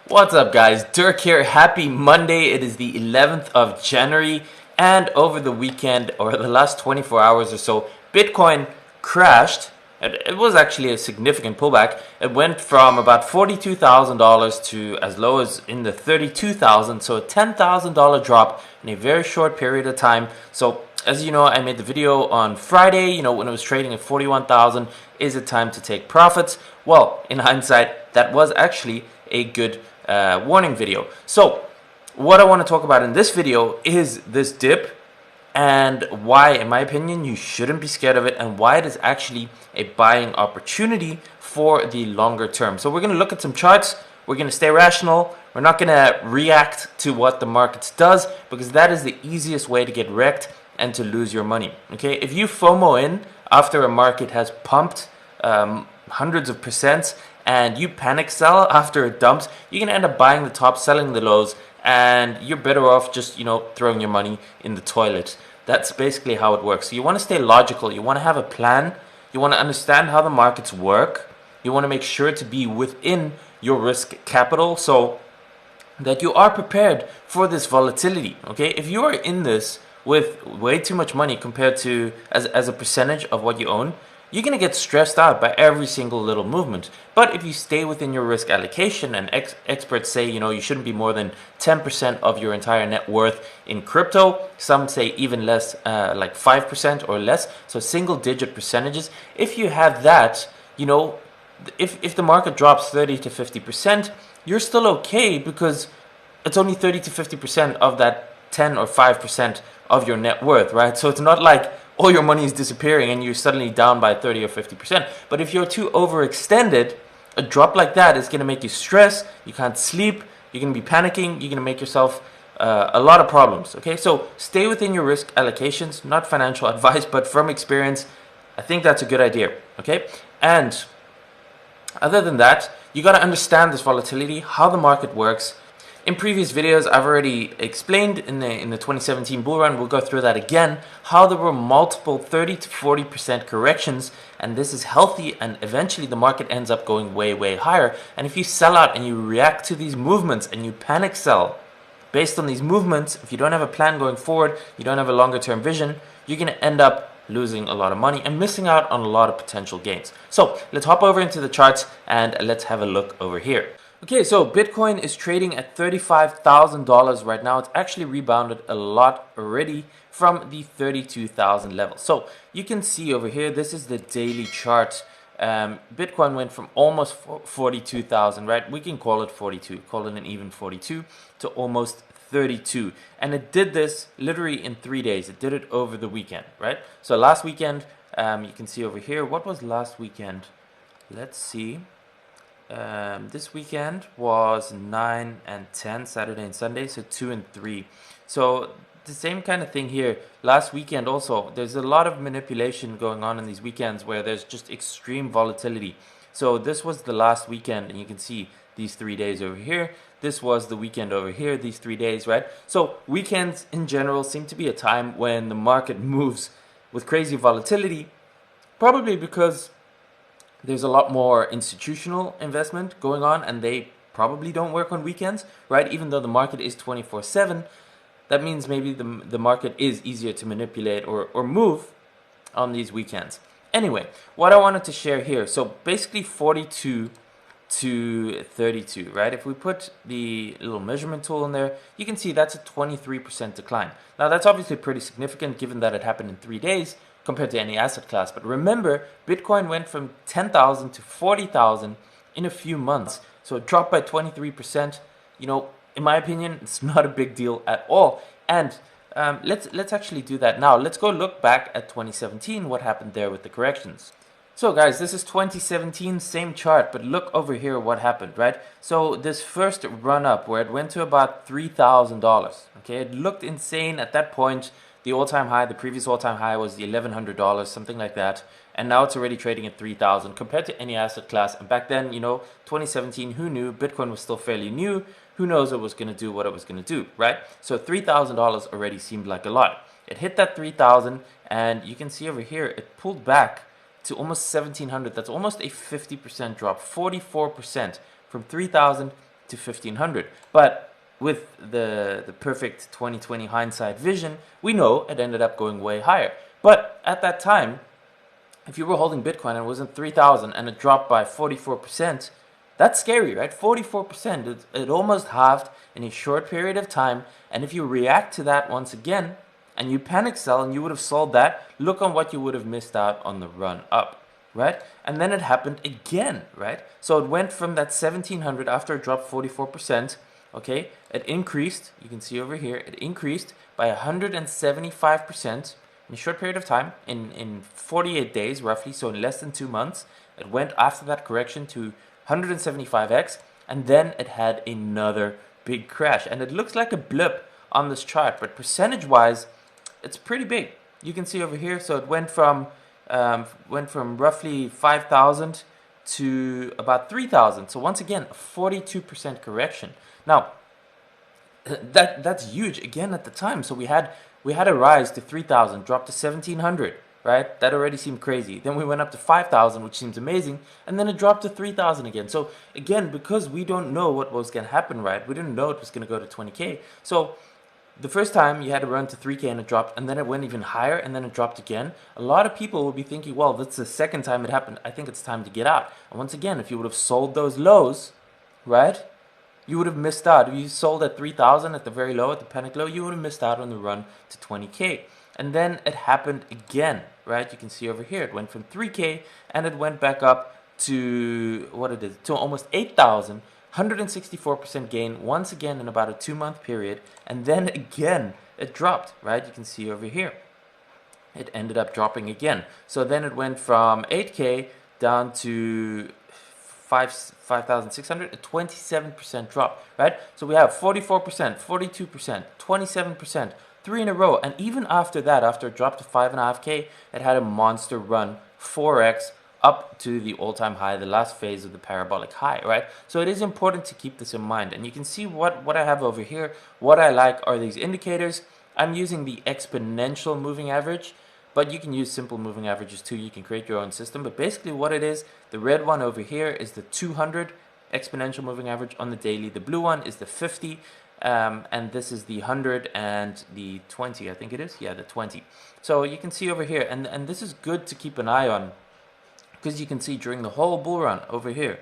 What's up, guys? Dirk here. Happy Monday. It is the 11th of January, and over the weekend, or the last 24 hours or so, Bitcoin crashed. It was actually a significant pullback. It went from about $42,000 to as low as in the 32,000, so a $10,000 drop in a very short period of time. So as you know, I made the video on Friday, when it was trading at 41,000. Is it time to take profits? Well, in hindsight, that was actually a good warning video. So what I want to talk about in this video is this dip and why, in my opinion, you shouldn't be scared of it, and why it is actually a buying opportunity for the longer term. So we're going to look at some charts. We're going to stay rational. We're not going to react to what the markets does, because that is the easiest way to get wrecked and to lose your money. Okay, if you FOMO in after a market has pumped hundreds of percents and you panic sell after it dumps, you're going to end up buying the top, selling the lows, and you're better off just, throwing your money in the toilet. That's basically how it works. So you want to stay logical. You want to have a plan. You want to understand how the markets work. You want to make sure to be within your risk capital so that you are prepared for this volatility. Okay, if you are in this with way too much money compared to as a percentage of what you own, you're going to get stressed out by every single little movement. But if you stay within your risk allocation, and experts say, you shouldn't be more than 10% of your entire net worth in crypto. Some say even less, like 5% or less. So single digit percentages. If you have that, if the market drops 30 to 50%, you're still okay, because it's only 30 to 50% of that 10 or 5% of your net worth, right? So it's not like all your money is disappearing and you're suddenly down by 30 or 50%. But if you're too overextended, a drop like that is going to make you stress. You can't sleep. You're going to be panicking. You're going to make yourself a lot of problems. Okay, so stay within your risk allocations. Not financial advice, but from experience, I think that's a good idea. Okay, and other than that, you got to understand this volatility, how the market works. In previous videos, I've already explained in the 2017 bull run. We'll go through that again, how there were multiple 30 to 40% corrections, and this is healthy, and eventually the market ends up going way, way higher. And if you sell out and you react to these movements and you panic sell based on these movements, if you don't have a plan going forward, you don't have a longer term vision, you're going to end up losing a lot of money and missing out on a lot of potential gains. So let's hop over into the charts and let's have a look over here. Okay, so Bitcoin is trading at $35,000 right now. It's actually rebounded a lot already from the 32,000 level. So you can see over here, this is the daily chart. Bitcoin went from almost 42,000, right? We can call it 42, call it an even 42, to almost 32. And it did this literally in 3 days. It did it over the weekend, right? So last weekend, you can see over here, what was last weekend? Let's see. This weekend was 9 and 10, Saturday and Sunday, so 2 and 3. So the same kind of thing here. Last weekend also, there's a lot of manipulation going on in these weekends where there's just extreme volatility. So this was the last weekend, and you can see these 3 days over here. This was the weekend over here, these 3 days, right? So weekends in general seem to be a time when the market moves with crazy volatility, probably because there's a lot more institutional investment going on, and they probably don't work on weekends, right? Even though the market is 24/7, that means maybe the market is easier to manipulate or move on these weekends. Anyway, what I wanted to share here, so basically 42 to 32, right? If we put the little measurement tool in there, you can see that's a 23% decline. Now that's obviously pretty significant given that it happened in 3 days, compared to any asset class. But remember, Bitcoin went from 10,000 to 40,000 in a few months. So it dropped by 23%. In my opinion, it's not a big deal at all. And let's actually do that now. Let's go look back at 2017, what happened there with the corrections. So guys, this is 2017, same chart, but look over here what happened, right? So this first run up where it went to about $3,000, okay? It looked insane at that point. The all-time high, the previous all-time high was the $1,100, something like that. And now it's already trading at 3,000 compared to any asset class. And back then, 2017, who knew? Bitcoin was still fairly new. Who knows it was going to do what it was going to do, right? So $3,000 already seemed like a lot. It hit that 3,000, and you can see over here, it pulled back to almost 1,700. That's almost a 50% drop, 44% from 3,000 to 1500. But with the perfect 2020 hindsight vision, we know it ended up going way higher. But at that time, if you were holding Bitcoin and it was in 3,000 and it dropped by 44%, that's scary, right? 44%, it almost halved in a short period of time. And if you react to that once again and you panic sell and you would have sold that, look on what you would have missed out on the run up, right? And then it happened again, right? So it went from that 1700 after it dropped 44%, okay? It increased, you can see over here, it increased by 175% in a short period of time, in 48 days roughly, so in less than 2 months. It went after that correction to 175x, and then it had another big crash. And it looks like a blip on this chart, but percentage-wise, it's pretty big. You can see over here, so it went from roughly 5,000 to about 3,000. So once again, a 42% correction. Now, that's huge again at the time. So we had a rise to 3,000, dropped to 1,700, right? That already seemed crazy. Then we went up to 5,000, which seems amazing, and then it dropped to 3,000 again. So again, because we don't know what was going to happen, right? We didn't know it was going to go to 20K. So the first time you had a run to 3K and it dropped, and then it went even higher, and then it dropped again. A lot of people will be thinking, well, that's the second time it happened. I think it's time to get out. And once again, if you would have sold those lows, right, you would have missed out. If you sold at 3,000 at the very low, at the panic low, you would have missed out on the run to 20K. And then it happened again, right? You can see over here, it went from 3K and it went back up to to almost 8,000, 164% gain once again in about a 2-month period. And then again, it dropped, right? You can see over here, it ended up dropping again. So then it went from 8K down to 5,600, a 27% drop, right? So we have 44%, 42%, 27%, 3 in a row. And even after that, after it dropped to 5.5K, it had a monster run, 4x, up to the all-time high, the last phase of the parabolic high, right? So it is important to keep this in mind. And you can see what I have over here. What I like are these indicators. I'm using the exponential moving average, but you can use simple moving averages too. You can create your own system. But basically what it is, the red one over here is the 200 exponential moving average on the daily. The blue one is the 50, and this is the 100 and the 20, I think it is. Yeah, the 20. So you can see over here, and this is good to keep an eye on, because you can see during the whole bull run over here,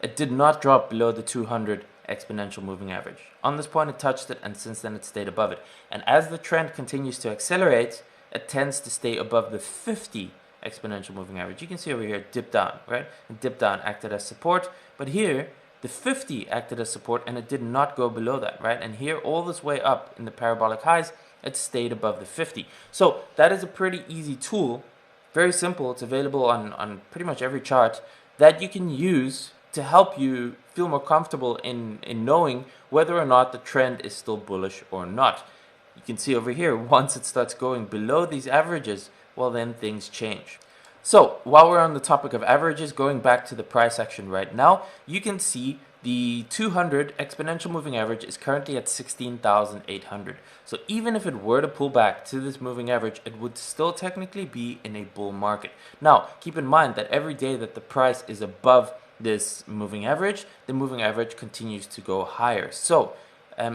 it did not drop below the 200 exponential moving average. On this point, it touched it, and since then it stayed above it. And as the trend continues to accelerate, it tends to stay above the 50 exponential moving average. You can see over here, it dipped down, right? It dipped down, acted as support. But here, the 50 acted as support, and it did not go below that, right? And here, all this way up in the parabolic highs, it stayed above the 50. So that is a pretty easy tool. Very simple. It's available on pretty much every chart that you can use to help you feel more comfortable in knowing whether or not the trend is still bullish or not. You can see over here, once it starts going below these averages, well, then things change. So while we're on the topic of averages, going back to the price action right now, you can see the 200 exponential moving average is currently at 16,800. So even if it were to pull back to this moving average, it would still technically be in a bull market. Now, keep in mind that every day that the price is above this moving average, the moving average continues to go higher. So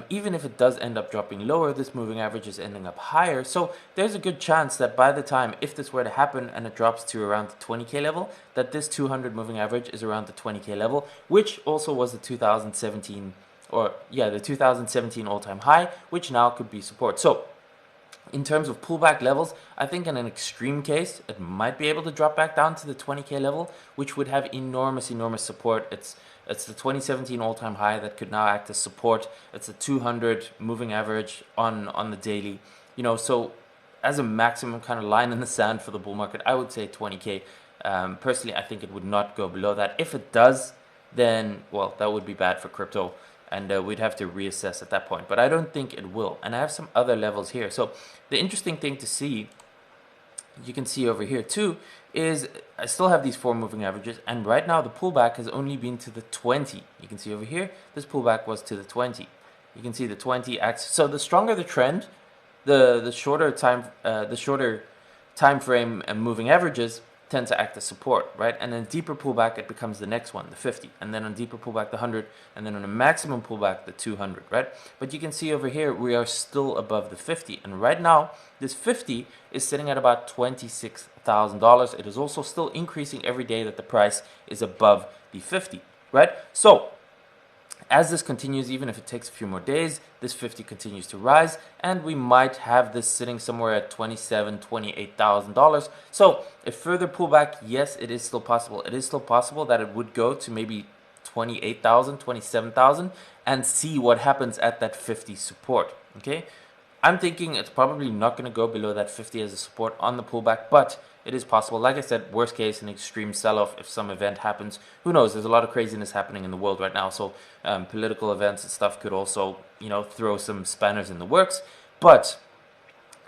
even if it does end up dropping lower, this moving average is ending up higher. So there's a good chance that by the time, if this were to happen and it drops to around the 20K level, that this 200 moving average is around the 20K level, which also was the 2017 all-time high, which now could be support. So in terms of pullback levels, I think in an extreme case, it might be able to drop back down to the 20K level, which would have enormous support. It's the 2017 all-time high that could now act as support. It's a 200 moving average on the daily. You know, so as a maximum kind of line in the sand for the bull market, I would say 20K. Personally, I think it would not go below that. If it does, then, well, that would be bad for crypto, and we'd have to reassess at that point. But I don't think it will. And I have some other levels here. So the interesting thing to see, you can see over here too, is I still have these 4 moving averages, and right now the pullback has only been to the 20. You can see over here, this pullback was to the 20. You can see the 20 acts. So the stronger the trend, the shorter time frame and moving averages, tend to act as support, right? And then deeper pullback, it becomes the next one, the 50, and then on deeper pullback, the 100, and then on a maximum pullback, the 200, right? But you can see over here, we are still above the 50, and right now, this 50 is sitting at about $26,000. It is also still increasing every day that the price is above the 50, right? So as this continues, even if it takes a few more days, this 50 continues to rise, and we might have this sitting somewhere at $27,000, $28,000. So a further pullback, yes, it is still possible. It is still possible that it would go to maybe 28,000, 27,000, and see what happens at that 50 support. Okay, I'm thinking it's probably not going to go below that 50 as a support on the pullback, but it is possible. Like I said, worst case, an extreme sell-off if some event happens. Who knows? There's a lot of craziness happening in the world right now, so political events and stuff could also, throw some spanners in the works. But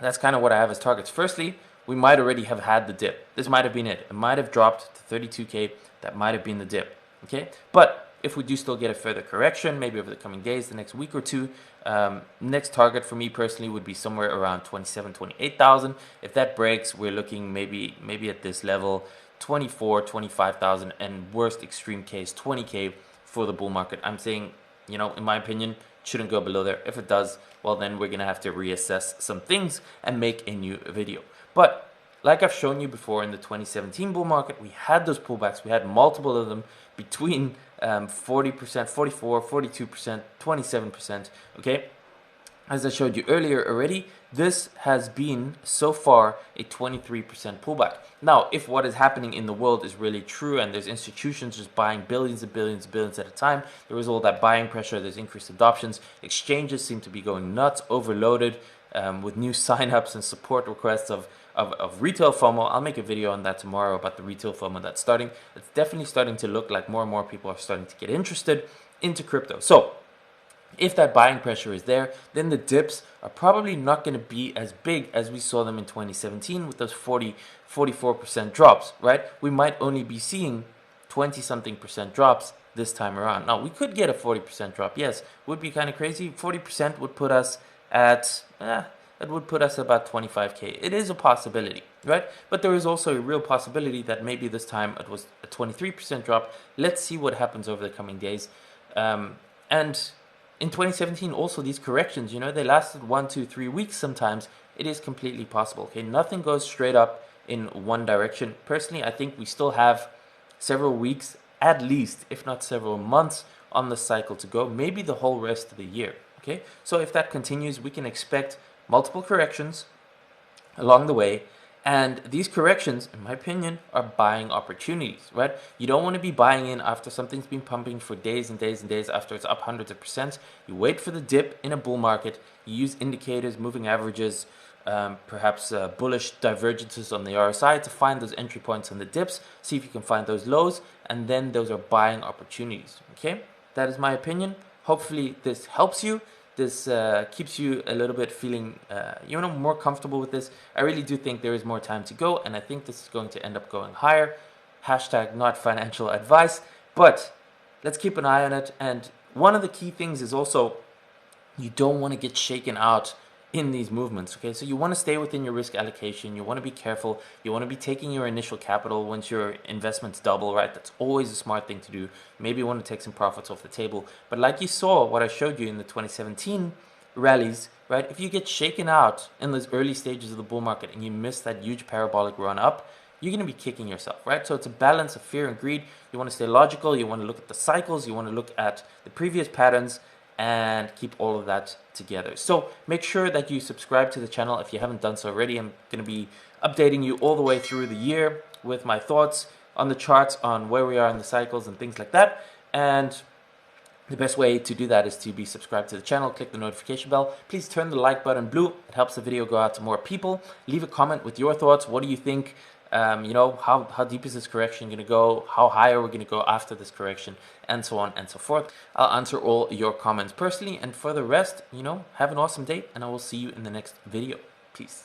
that's kind of what I have as targets. Firstly, we might already have had the dip. This might have been it. It might have dropped to 32K. That might have been the dip. Okay, but if we do still get a further correction, maybe over the coming days, the next week or two, next target for me personally would be somewhere around 27,000, 28,000. If that breaks, we're looking maybe at this level, 24,000, 25,000, and worst extreme case, 20K for the bull market. I'm saying, in my opinion, shouldn't go below there. If it does, well, then we're gonna have to reassess some things and make a new video. But like I've shown you before in the 2017 bull market, we had those pullbacks. We had multiple of them between 40%, 44, 42%, 27%, okay? As I showed you earlier already, this has been so far a 23% pullback. Now, if what is happening in the world is really true and there's institutions just buying billions and billions and billions at a time, there is all that buying pressure, there's increased adoptions, exchanges seem to be going nuts, overloaded with new signups and support requests of retail FOMO. I'll make a video on that tomorrow about the retail FOMO that's starting. It's definitely starting to look like more and more people are starting to get interested into crypto. So if that buying pressure is there, then the dips are probably not going to be as big as we saw them in 2017 with those 44% drops, right? We might only be seeing 20-something% drops this time around. Now, we could get a 40% drop, yes. Would be kind of crazy. 40% would put us at, it would put us about 25K. It is a possibility, right? But there is also a real possibility that maybe this time it was a 23% drop. Let's see what happens over the coming days. And in 2017, also these corrections, they lasted 1, 2, 3 weeks sometimes. It is completely possible, okay? Nothing goes straight up in one direction. Personally, I think we still have several weeks, at least, if not several months on the cycle to go, maybe the whole rest of the year, okay? So if that continues, we can expect multiple corrections along the way. And these corrections, in my opinion, are buying opportunities, right? You don't want to be buying in after something's been pumping for days and days and days after it's up hundreds of percent. You wait for the dip in a bull market. You use indicators, moving averages, perhaps bullish divergences on the RSI to find those entry points on the dips. See if you can find those lows, and then those are buying opportunities, okay? That is my opinion. Hopefully this helps you. This keeps you a little bit feeling, more comfortable with this. I really do think there is more time to go, and I think this is going to end up going higher. Hashtag not financial advice, but let's keep an eye on it. And one of the key things is also you don't want to get shaken out in these movements, okay? So you want to stay within your risk allocation. You want to be careful. You want to be taking your initial capital once your investments double, right? That's always a smart thing to do. Maybe you want to take some profits off the table. But like you saw what I showed you in the 2017 rallies, right? If you get shaken out in those early stages of the bull market and you miss that huge parabolic run up, you're going to be kicking yourself, right? So it's a balance of fear and greed. You want to stay logical. You want to look at the cycles. You want to look at the previous patterns and keep all of that together. So make sure that you subscribe to the channel if you haven't done so already. I'm going to be updating you all the way through the year with my thoughts on the charts, on where we are in the cycles and things like that. And the best way to do that is to be subscribed to the channel, click the notification bell. Please turn the like button blue. It helps the video go out to more people. Leave a comment with your thoughts. What do you think? How deep is this correction going to go? How high are we going to go after this correction? And so on and so forth. I'll answer all your comments personally. And for the rest, have an awesome day, and I will see you in the next video. Peace.